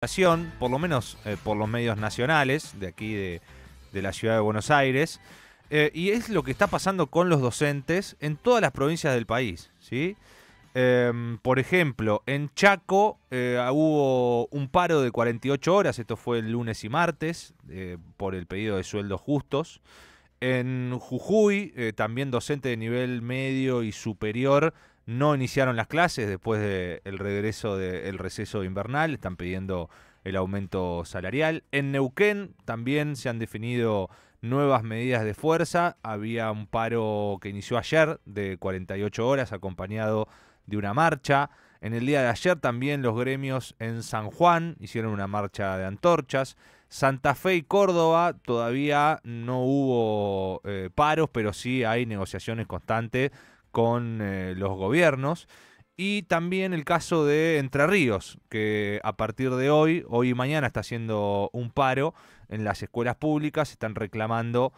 Por lo menos por los medios nacionales de aquí de la ciudad de Buenos Aires, y es lo que está pasando con los docentes en todas las provincias del país, ¿sí? Por ejemplo, en Chaco hubo un paro de 48 horas, esto fue el lunes y martes, por el pedido de sueldos justos. En Jujuy, también docentes de nivel medio y superior no iniciaron las clases después del regreso del receso invernal, están pidiendo el aumento salarial. En Neuquén también se han definido nuevas medidas de fuerza, había un paro que inició ayer de 48 horas acompañado de una marcha. En el día de ayer también los gremios en San Juan hicieron una marcha de antorchas. Santa Fe y Córdoba todavía no hubo paros, pero sí hay negociaciones constantes con los gobiernos. Y también el caso de Entre Ríos, que a partir de hoy y mañana está haciendo un paro en las escuelas públicas, están reclamando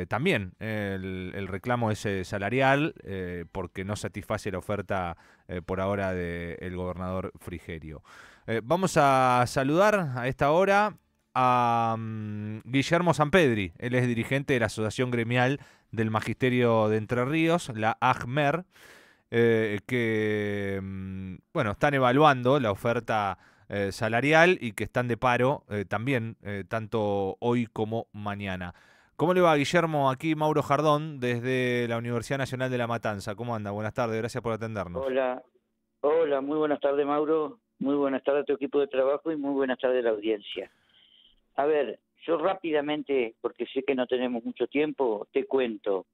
también el reclamo ese salarial porque no satisface la oferta por ahora del gobernador Frigerio. Vamos a saludar a esta hora a Guillermo Sampedri. Él es dirigente de la Asociación Gremial del Magisterio de Entre Ríos, la AGMER, que bueno, están evaluando la oferta salarial y que están de paro también, tanto hoy como mañana. ¿Cómo le va, Guillermo? Aquí Mauro Jardón, desde la Universidad Nacional de La Matanza. ¿Cómo anda? Buenas tardes, gracias por atendernos. Hola, hola, muy buenas tardes, Mauro, muy buenas tardes a tu equipo de trabajo y muy buenas tardes a la audiencia. A ver, yo rápidamente, porque sé que no tenemos mucho tiempo, te cuento.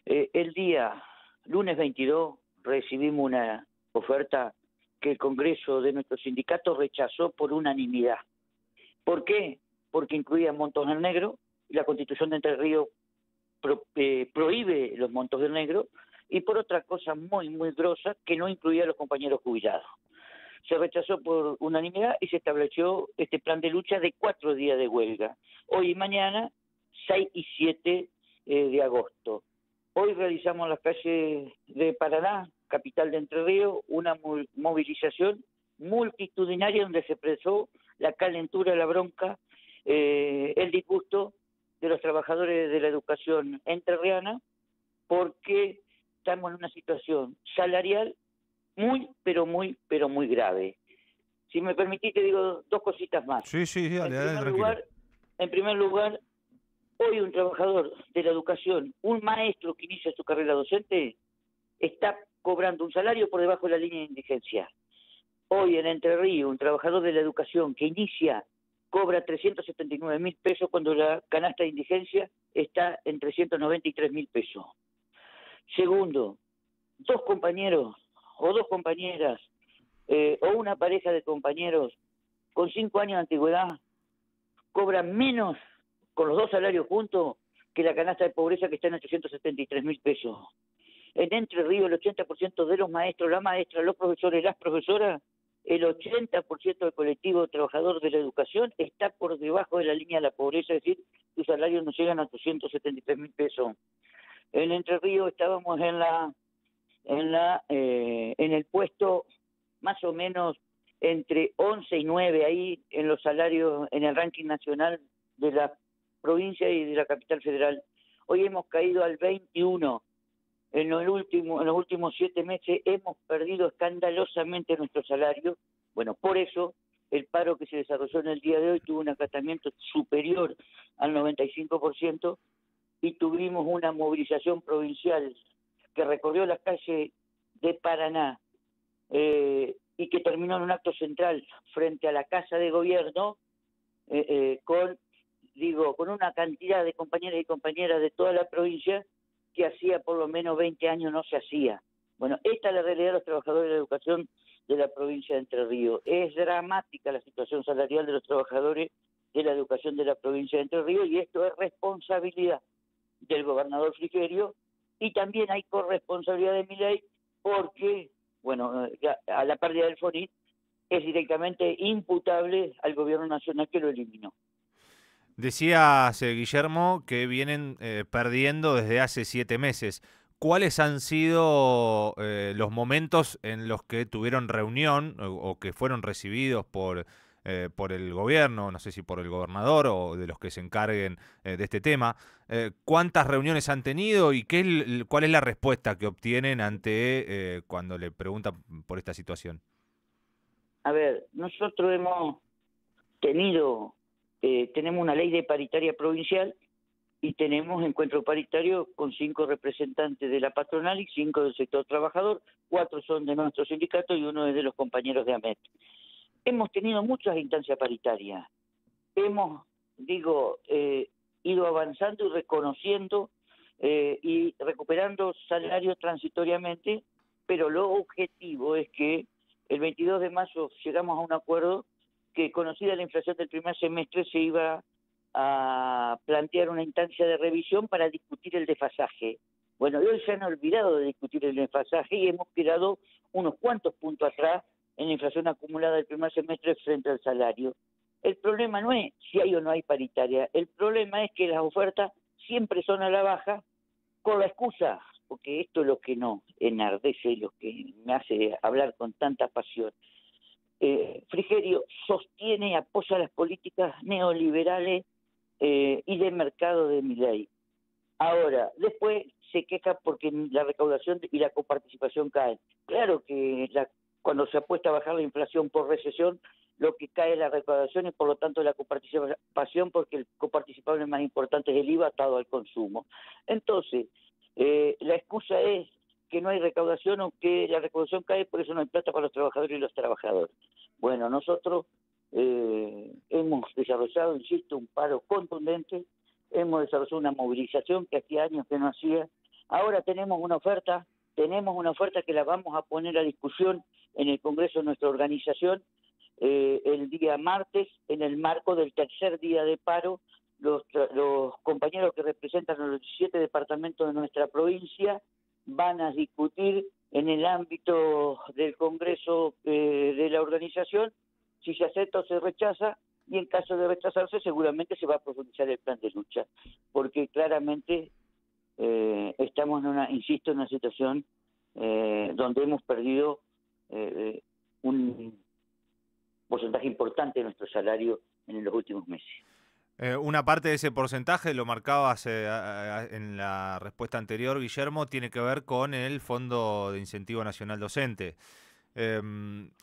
El día lunes 22 recibimos una oferta que el Congreso de nuestro sindicato rechazó por unanimidad. ¿Por qué? Porque incluía montos en negro y la Constitución de Entre Ríos prohíbe los montos del negro, y por otra cosa muy, muy grosa, que no incluía a los compañeros jubilados. Se rechazó por unanimidad y se estableció este plan de lucha de 4 días de huelga. Hoy y mañana, 6 y 7 de agosto. Hoy realizamos en las calles de Paraná, capital de Entre Ríos, una movilización multitudinaria donde se expresó la calentura, la bronca, el disgusto de los trabajadores de la educación entrerriana, porque estamos en una situación salarial muy, pero muy grave. Si me permitís, te digo dos cositas más. Sí, sí, En dale, dale, primer tranquilo. lugar, en primer lugar, hoy un trabajador de la educación, un maestro que inicia su carrera docente, está cobrando un salario por debajo de la línea de indigencia. Hoy en Entre Ríos, un trabajador de la educación que inicia cobra 379.000 pesos cuando la canasta de indigencia está en 393.000 pesos. Segundo, dos compañeros o dos compañeras o una pareja de compañeros con 5 años de antigüedad cobran menos con los dos salarios juntos que la canasta de pobreza que está en 873.000 pesos. En Entre Ríos, el 80% de los maestros, las maestras, los profesores, las profesoras, el 80% del colectivo trabajador de la educación está por debajo de la línea de la pobreza, es decir, sus salarios no llegan a 873.000 pesos. En Entre Ríos estábamos en el puesto más o menos entre 11 y 9 ahí en los salarios en el ranking nacional de la provincia y de la capital federal. Hoy hemos caído al 21. En los últimos 7 meses hemos perdido escandalosamente nuestro salario. Bueno, por eso el paro que se desarrolló en el día de hoy tuvo un acatamiento superior al 95% y tuvimos una movilización provincial que recorrió las calles de Paraná y que terminó en un acto central frente a la Casa de Gobierno con una cantidad de compañeras y compañeras de toda la provincia que hacía por lo menos 20 años no se hacía. Bueno, esta es la realidad de los trabajadores de la educación de la provincia de Entre Ríos. Es dramática la situación salarial de los trabajadores de la educación de la provincia de Entre Ríos y esto es responsabilidad del gobernador Frigerio y también hay corresponsabilidad de Milei porque, bueno, a la pérdida del FONIT es directamente imputable al gobierno nacional que lo eliminó. Decías, Guillermo, que vienen perdiendo desde hace 7 meses. ¿Cuáles han sido los momentos en los que tuvieron reunión o que fueron recibidos por por el gobierno, no sé si por el gobernador o de los que se encarguen de este tema. ¿Cuántas reuniones han tenido y cuál es la respuesta que obtienen ante cuando le preguntan por esta situación? A ver, nosotros hemos tenido, tenemos una ley de paritaria provincial y tenemos encuentro paritario con 5 representantes de la patronal y 5 del sector trabajador, 4 son de nuestro sindicato y 1 es de los compañeros de AMET. Hemos tenido muchas instancias paritarias, hemos, ido avanzando y reconociendo y recuperando salarios transitoriamente, pero lo objetivo es que el 22 de mayo llegamos a un acuerdo que, conocida la inflación del primer semestre, se iba a plantear una instancia de revisión para discutir el desfasaje. Bueno, hoy se han olvidado de discutir el desfasaje y hemos quedado unos cuantos puntos atrás en la inflación acumulada del primer semestre frente al salario. El problema no es si hay o no hay paritaria, el problema es que las ofertas siempre son a la baja con la excusa, porque esto es lo que no enardece, lo que me hace hablar con tanta pasión. Frigerio sostiene y apoya las políticas neoliberales y de mercado de Milei. Ahora, después se queja porque la recaudación y la coparticipación caen. Claro que cuando se apuesta a bajar la inflación por recesión, lo que cae es la recaudación y por lo tanto la coparticipación, porque el coparticipable más importante es el IVA atado al consumo. Entonces, la excusa es que no hay recaudación o que la recaudación cae, por eso no hay plata para los trabajadores y los trabajadores. Bueno, nosotros hemos desarrollado, insisto, un paro contundente, hemos desarrollado una movilización que hacía años que no hacía. Ahora tenemos una oferta que la vamos a poner a discusión en el Congreso de nuestra organización el día martes, en el marco del tercer día de paro. Los compañeros que representan los 17 departamentos de nuestra provincia van a discutir en el ámbito del Congreso de la organización si se acepta o se rechaza, y en caso de rechazarse seguramente se va a profundizar el plan de lucha, porque claramente estamos en una situación donde hemos perdido un porcentaje importante de nuestro salario en los últimos meses. Una parte de ese porcentaje, lo marcabas en la respuesta anterior, Guillermo, tiene que ver con el Fondo de Incentivo Nacional Docente.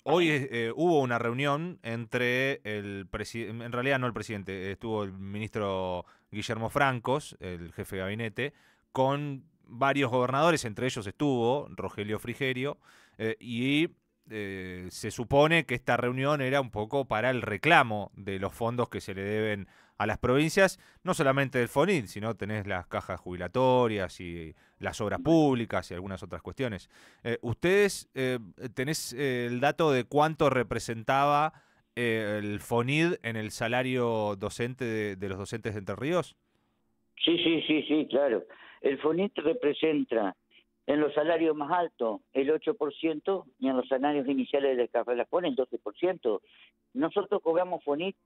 Hoy hubo una reunión entre el presidente, en realidad no el presidente, estuvo el ministro Guillermo Francos, el jefe de gabinete, con varios gobernadores, entre ellos estuvo Rogelio Frigerio, y se supone que esta reunión era un poco para el reclamo de los fondos que se le deben a las provincias, no solamente del FONIT, sino tenés las cajas jubilatorias y las obras públicas y algunas otras cuestiones. ¿Ustedes tenés el dato de cuánto representaba el FONIT en el salario docente de los docentes de Entre Ríos? Sí, claro. El FONIT representa en los salarios más altos el 8% y en los salarios iniciales de la escuela el 12%. Nosotros cobramos FONIT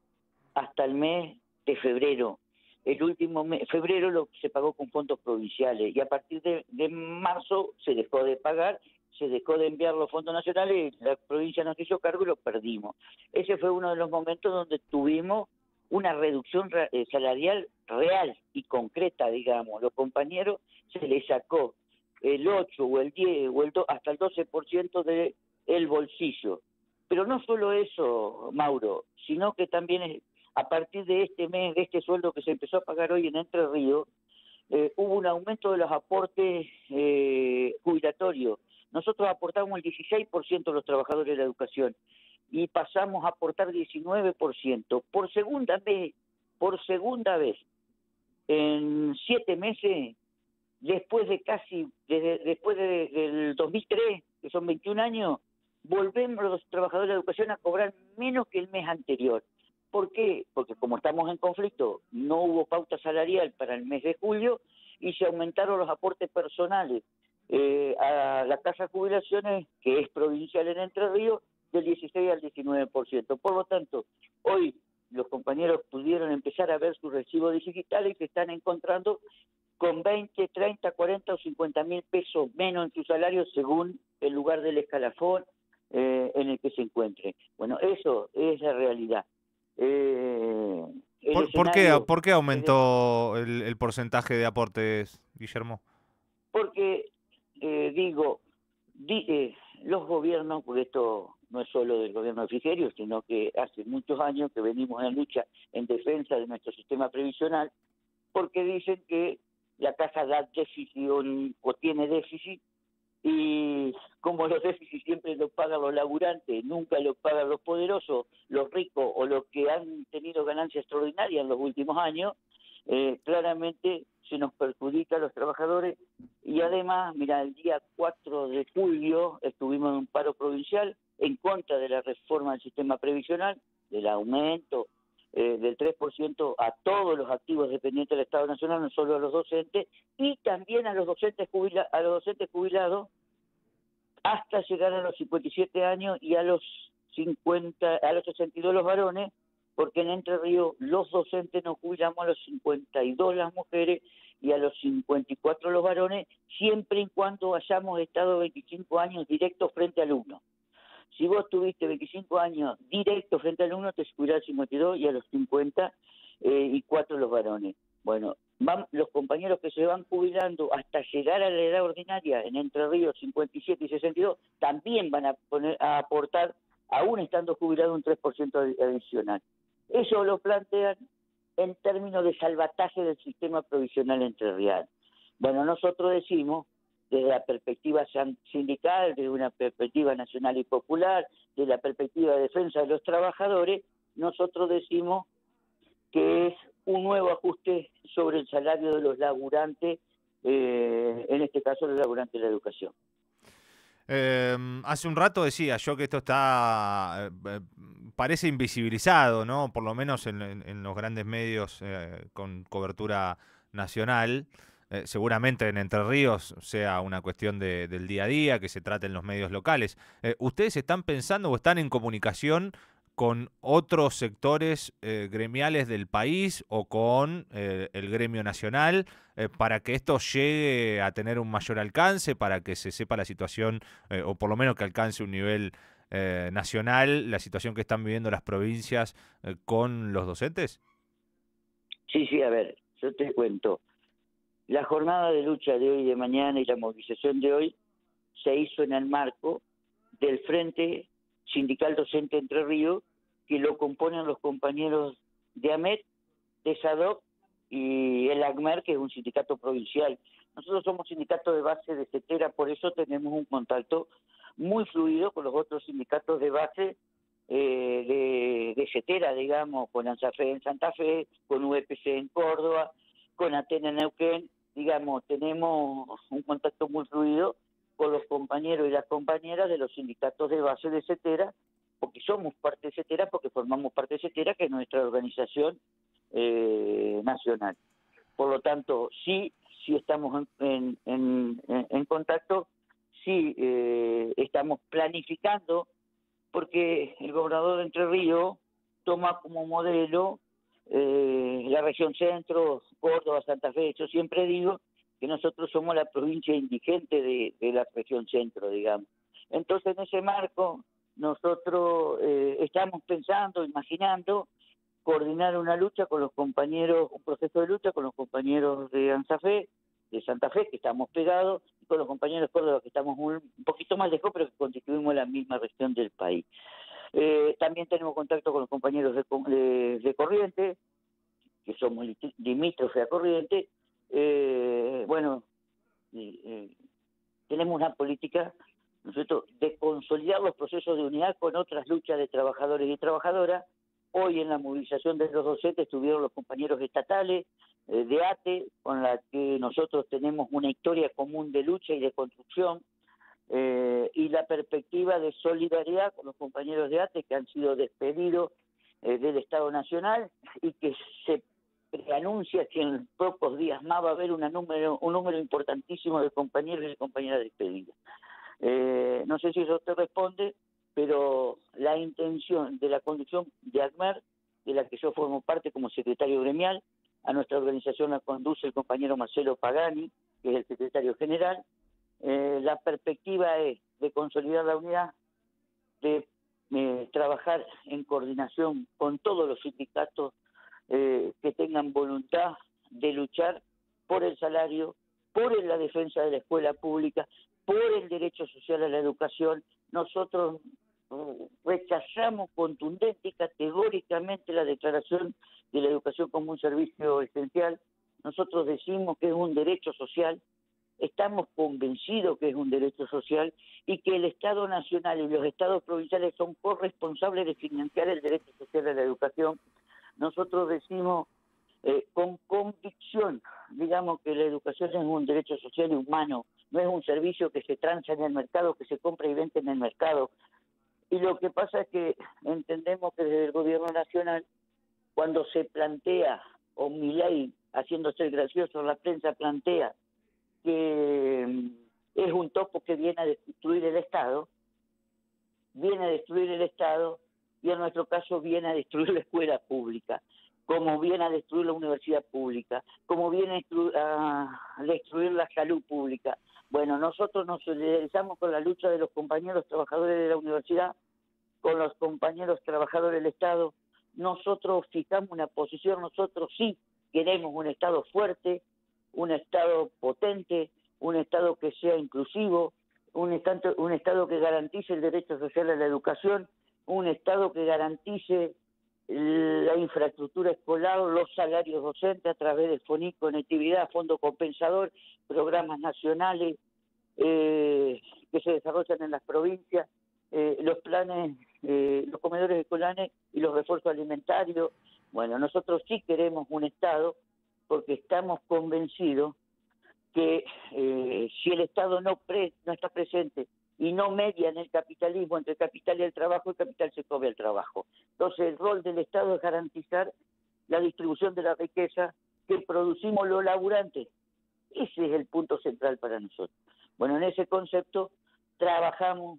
hasta el mes de febrero. El último mes, febrero se pagó con fondos provinciales y a partir de marzo se dejó de pagar, se dejó de enviar los fondos nacionales, la provincia nos hizo cargo y lo perdimos. Ese fue uno de los momentos donde tuvimos una reducción salarial real y concreta, digamos. Los compañeros se les sacó el 8 o el 10 o hasta el 12% del bolsillo. Pero no solo eso, Mauro, sino que también a partir de este mes, de este sueldo que se empezó a pagar hoy en Entre Ríos, hubo un aumento de los aportes jubilatorios. Nosotros aportamos el 16% de los trabajadores de la educación y pasamos a aportar 19%. Por segunda vez, en 7 meses, después del 2003, que son 21 años, volvemos los trabajadores de la educación a cobrar menos que el mes anterior. ¿Por qué? Porque como estamos en conflicto, no hubo pauta salarial para el mes de julio y se aumentaron los aportes personales a la Casa de Jubilaciones, que es provincial en Entre Ríos, del 16 al 19%. Por lo tanto, hoy los compañeros pudieron empezar a ver sus recibos digitales y se están encontrando con 20, 30, 40 o 50 mil pesos menos en su salario según el lugar del escalafón en el que se encuentre. Bueno, eso es la realidad. El escenario ¿Por qué es de, aumentó el porcentaje de aportes, Guillermo? porque digo, los gobiernos, porque esto no es solo del gobierno de Frigerio, sino que hace muchos años que venimos en lucha en defensa de nuestro sistema previsional, porque dicen que la caja da déficit o tiene déficit, y como los déficits siempre los pagan los laburantes, nunca los pagan los poderosos, los ricos o los que han tenido ganancias extraordinarias en los últimos años, claramente se nos perjudica a los trabajadores. Y además, mira, el día 4 de julio estuvimos en un paro provincial en contra de la reforma del sistema previsional, del aumento del 3% a todos los activos dependientes del Estado Nacional, no solo a los docentes, y también a los docentes, a los docentes jubilados, hasta llegar a los 57 años y a los 62 los varones, porque en Entre Ríos los docentes nos jubilamos a los 52 las mujeres y a los 54 los varones, siempre y cuando hayamos estado 25 años directos frente al alumno. Si vos tuviste 25 años directos frente al alumno, te jubilás a los 52 y a los 50 y 4 los varones. Bueno, los compañeros que se van jubilando hasta llegar a la edad ordinaria en Entre Ríos 57 y 62 también van a aportar, aún estando jubilados, un 3% adicional. Eso lo plantean en términos de salvataje del sistema provisional entrerriano. Bueno, nosotros decimos, desde la perspectiva sindical, desde una perspectiva nacional y popular, desde la perspectiva de defensa de los trabajadores, nosotros decimos que es un nuevo ajuste sobre el salario de los laburantes, en este caso los laburantes de la educación. Hace un rato decía yo que esto está, parece invisibilizado, ¿no? Por lo menos en los grandes medios con cobertura nacional. Seguramente en Entre Ríos sea una cuestión del día a día, que se trate en los medios locales. ¿Ustedes están pensando o están en comunicación con otros sectores gremiales del país o con el gremio nacional para que esto llegue a tener un mayor alcance, para que se sepa la situación o por lo menos que alcance un nivel nacional, la situación que están viviendo las provincias con los docentes? Sí, a ver, yo te cuento. La jornada de lucha de hoy y de mañana y la movilización de hoy se hizo en el marco del Frente Sindical Docente Entre Ríos, que lo componen los compañeros de AMET, de SADOC y el ACMER, que es un sindicato provincial. Nosotros somos sindicatos de base de CETERA, por eso tenemos un contacto muy fluido con los otros sindicatos de base de CETERA, digamos, con ANSAFE en Santa Fe, con UPC en Córdoba, con Atena en Neuquén. Digamos, tenemos un contacto muy fluido con los compañeros y las compañeras de los sindicatos de base de CETERA, porque somos parte de CETERA, porque formamos parte de CETERA, que es nuestra organización nacional. Por lo tanto, sí estamos en contacto, sí estamos planificando, porque el gobernador de Entre Ríos toma como modelo la región centro, Córdoba, Santa Fe. Yo siempre digo que nosotros somos la provincia indigente de la región centro, digamos. Entonces, en ese marco, nosotros estamos pensando, imaginando, coordinar una lucha con los compañeros, un proceso de lucha con los compañeros de ANSAFE, de Santa Fe, que estamos pegados, y con los compañeros de Córdoba, que estamos un poquito más lejos, pero que constituimos la misma región del país. También tenemos contacto con los compañeros de Corrientes, que somos limítrofes a Corrientes. Bueno, tenemos una política, ¿no es cierto?, de consolidar los procesos de unidad con otras luchas de trabajadores y trabajadoras. Hoy en la movilización de los docentes estuvieron los compañeros estatales de ATE, con la que nosotros tenemos una historia común de lucha y de construcción, y la perspectiva de solidaridad con los compañeros de ATE que han sido despedidos del Estado Nacional y que se anuncia que en pocos días más va a haber un número importantísimo de compañeros y de compañeras despedidas. No sé si eso te responde, pero la intención de la conducción de ACMER, de la que yo formo parte como secretario gremial, a nuestra organización la conduce el compañero Marcelo Pagani, que es el secretario general. La perspectiva es de consolidar la unidad, de trabajar en coordinación con todos los sindicatos que tengan voluntad de luchar por el salario, por la defensa de la escuela pública, por el derecho social a la educación. Nosotros rechazamos contundente y categóricamente la declaración de la educación como un servicio esencial. Nosotros decimos que es un derecho social, estamos convencidos que es un derecho social y que el Estado Nacional y los Estados provinciales son corresponsables de financiar el derecho social a la educación. Nosotros decimos con convicción, digamos, que la educación es un derecho social y humano, no es un servicio que se transa en el mercado, que se compra y vende en el mercado. Y lo que pasa es que entendemos que desde el gobierno nacional, cuando se plantea, o Milei, haciéndose el gracioso, la prensa plantea que es un topo que viene a destruir el Estado, y en nuestro caso viene a destruir la escuela pública, como viene a destruir la universidad pública, como viene a destruir la salud pública. Bueno, nosotros nos solidarizamos con la lucha de los compañeros trabajadores de la universidad, con los compañeros trabajadores del Estado. Nosotros fijamos una posición, nosotros sí queremos un Estado fuerte, un Estado potente, un Estado que sea inclusivo, un Estado que garantice el derecho social a la educación, un Estado que garantice la infraestructura escolar, los salarios docentes a través del FONIC, conectividad, fondo compensador, programas nacionales que se desarrollan en las provincias, los planes, los comedores escolares y los refuerzos alimentarios. Bueno, nosotros sí queremos un Estado porque estamos convencidos que si el Estado no está presente y no media en el capitalismo entre el capital y el trabajo se come el trabajo. Entonces el rol del Estado es garantizar la distribución de la riqueza que producimos los laburantes. Ese es el punto central para nosotros. Bueno, en ese concepto trabajamos,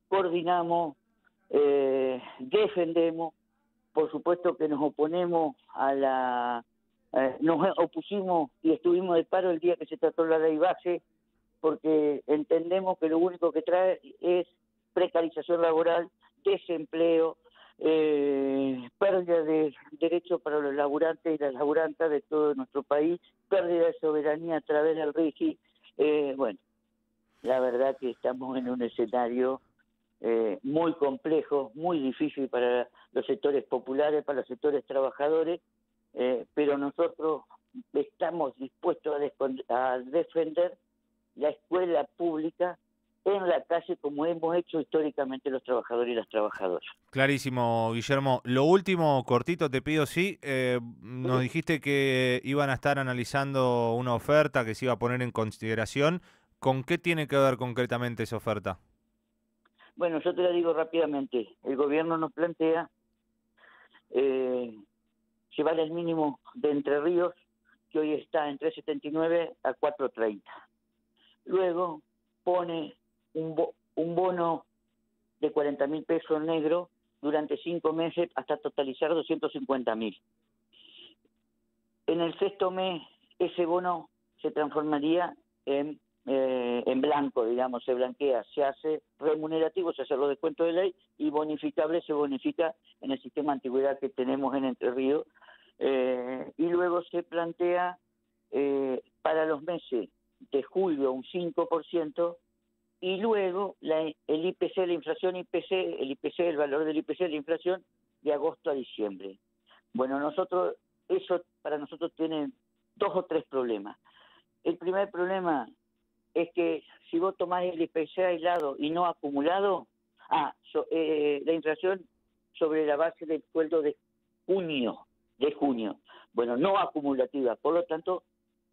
coordinamos, defendemos, por supuesto que nos oponemos nos opusimos y estuvimos de paro el día que se trató la ley base, porque entendemos que lo único que trae es precarización laboral, desempleo, pérdida de derechos para los laburantes y las laburantas de todo nuestro país, pérdida de soberanía a través del RIGI. Bueno, la verdad que estamos en un escenario muy complejo, muy difícil para los sectores populares, para los sectores trabajadores, pero nosotros estamos dispuestos a defender la escuela pública en la calle como hemos hecho históricamente los trabajadores y las trabajadoras. Clarísimo, Guillermo. Lo último, cortito, te pido, sí, nos dijiste que iban a estar analizando una oferta que se iba a poner en consideración. ¿Con qué tiene que ver concretamente esa oferta? Bueno, yo te la digo rápidamente. El gobierno nos plantea llevar el mínimo de Entre Ríos, que hoy está en 3.79 a 4.30. Luego pone un bono de 40.000 pesos negro durante 5 meses hasta totalizar 250.000. En el sexto mes ese bono se transformaría en blanco, digamos, se blanquea, se hace remunerativo, se hace los descuentos de ley, y bonificable se bonifica en el sistema de antigüedad que tenemos en Entre Ríos. Y luego se plantea para los meses de julio un 5%, y luego el IPC, la inflación IPC, el valor del IPC, la inflación de agosto a diciembre. Bueno, eso para nosotros tiene 2 o 3 problemas. El primer problema es que si vos tomás el IPC aislado y no acumulado, la inflación sobre la base del sueldo de junio, bueno, no acumulativa, por lo tanto,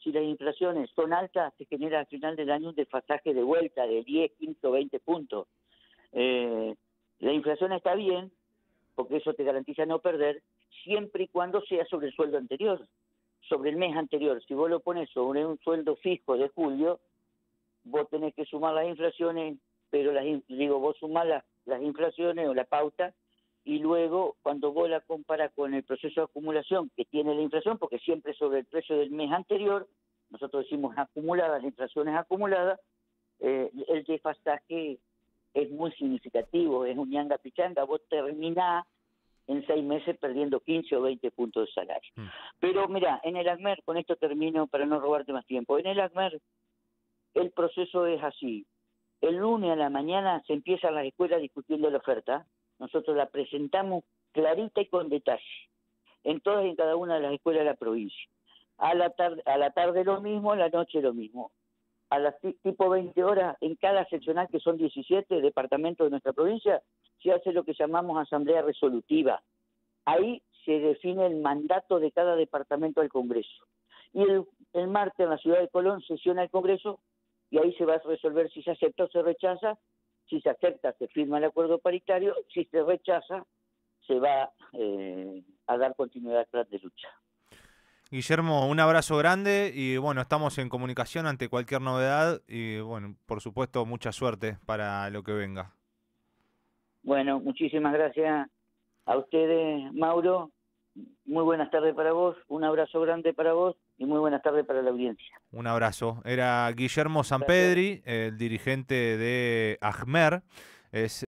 si las inflaciones son altas, se genera al final del año un desfasaje de vuelta de 10, 15 o 20 puntos. La inflación está bien, porque eso te garantiza no perder, siempre y cuando sea sobre el sueldo anterior, sobre el mes anterior. Si vos lo pones sobre un sueldo fijo de julio, vos tenés que sumar las inflaciones, pero vos sumás las inflaciones o la pauta, y luego cuando vos la comparás con el proceso de acumulación que tiene la inflación, porque siempre sobre el precio del mes anterior, nosotros decimos acumulada, la inflación es acumulada, el desfasaje es muy significativo, es un ñanga pichanga, vos terminás en 6 meses perdiendo 15 o 20 puntos de salario. Pero mira, en el ACMER, con esto termino para no robarte más tiempo, en el ACMER el proceso es así. El lunes a la mañana se empiezan las escuelas discutiendo la oferta. Nosotros la presentamos clarita y con detalle, en todas y en cada una de las escuelas de la provincia. A la tarde lo mismo, a la noche lo mismo. A las tipo 20 horas, en cada seccional, que son 17 departamentos de nuestra provincia, se hace lo que llamamos asamblea resolutiva. Ahí se define el mandato de cada departamento al Congreso. Y el martes en la ciudad de Colón sesiona el Congreso y ahí se va a resolver si se acepta o se rechaza. Si se acepta, se firma el acuerdo paritario. Si se rechaza, se va a dar continuidad al plan de lucha. Guillermo, un abrazo grande y bueno, estamos en comunicación ante cualquier novedad y bueno, por supuesto, mucha suerte para lo que venga. Bueno, muchísimas gracias a ustedes, Mauro. Muy buenas tardes para vos, un abrazo grande para vos y muy buenas tardes para la audiencia. Un abrazo. Era Guillermo Sampedri, el dirigente de ACMER. Es